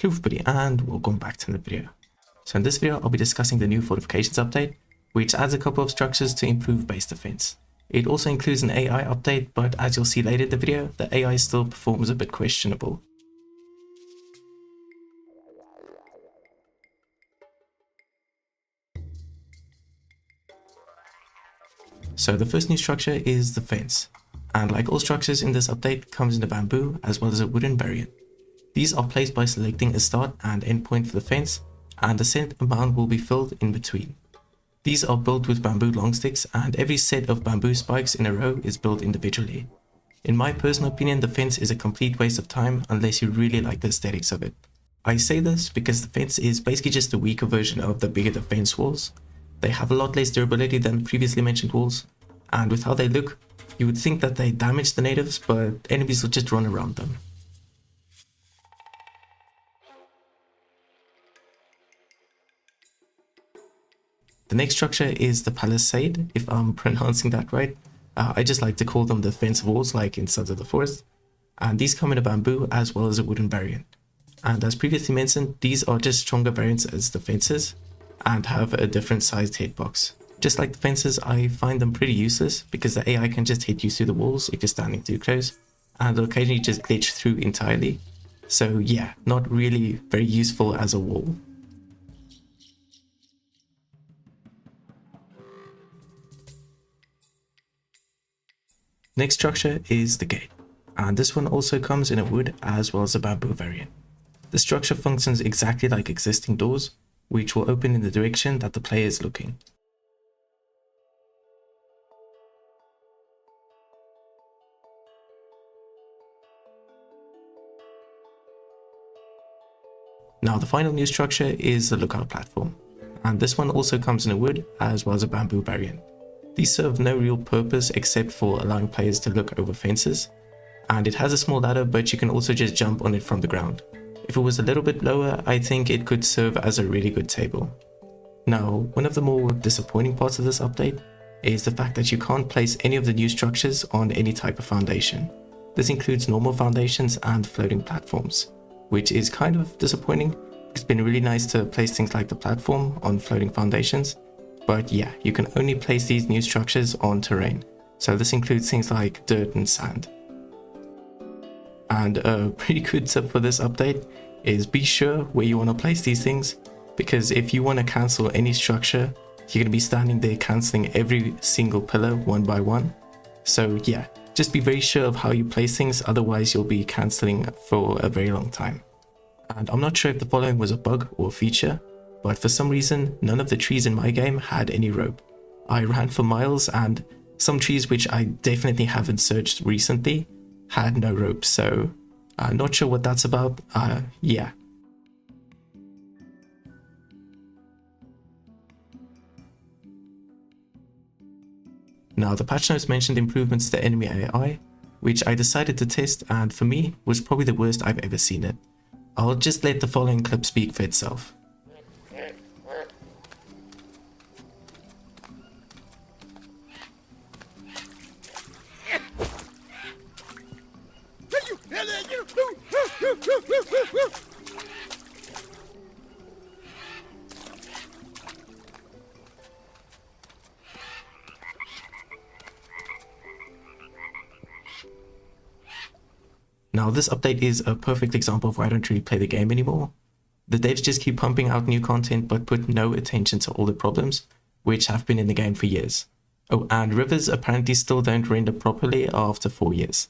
Hello everybody and welcome back to the video. So in this video I'll be discussing the new Fortifications update, which adds a couple of structures to improve base defense. It also includes an AI update, but as you'll see later in the video, the AI still performs a bit questionable. So the first new structure is the fence, and like all structures in this update, comes in a bamboo as well as a wooden variant. These are placed by selecting a start and end point for the fence, and the set amount will be filled in between. These are built with bamboo long sticks, and every set of bamboo spikes in a row is built individually. In my personal opinion, the fence is a complete waste of time unless you really like the aesthetics of it. I say this because the fence is basically just a weaker version of the bigger defense walls. They have a lot less durability than the previously mentioned walls, and with how they look, you would think that they damage the natives, but enemies will just run around them. The next structure is the palisade, if I'm pronouncing that right. I just like to call them the fence walls like in Sons of the Forest. And these come in a bamboo as well as a wooden variant. And as previously mentioned, these are just stronger variants as the fences and have a different sized hitbox. Just like the fences, I find them pretty useless because the AI can just hit you through the walls if you're standing too close, and they'll occasionally just glitch through entirely. So yeah, not really very useful as a wall. Next structure is the gate, and this one also comes in a wood as well as a bamboo variant. The structure functions exactly like existing doors, which will open in the direction that the player is looking. Now the final new structure is the lookout platform, and this one also comes in a wood as well as a bamboo variant. These serve no real purpose except for allowing players to look over fences, and it has a small ladder, but you can also just jump on it from the ground. If it was a little bit lower, I think it could serve as a really good table. Now, one of the more disappointing parts of this update is the fact that you can't place any of the new structures on any type of foundation. This includes normal foundations and floating platforms, which is kind of disappointing. It's been really nice to place things like the platform on floating foundations, but yeah, you can only place these new structures on terrain. So this includes things like dirt and sand. And a pretty good tip for this update is be sure where you want to place these things, because if you want to cancel any structure, you're going to be standing there cancelling every single pillar one by one. So yeah, just be very sure of how you place things, otherwise you'll be cancelling for a very long time. And I'm not sure if the following was a bug or a feature, but for some reason, none of the trees in my game had any rope. I ran for miles, and some trees which I definitely haven't searched recently had no rope, so not sure what that's about. Yeah. Now the patch notes mentioned improvements to enemy AI, which I decided to test, and for me was probably the worst I've ever seen it. I'll just let the following clip speak for itself. Now this update is a perfect example of why I don't really play the game anymore. The devs just keep pumping out new content but put no attention to all the problems, which have been in the game for years. Oh, and rivers apparently still don't render properly after 4 years.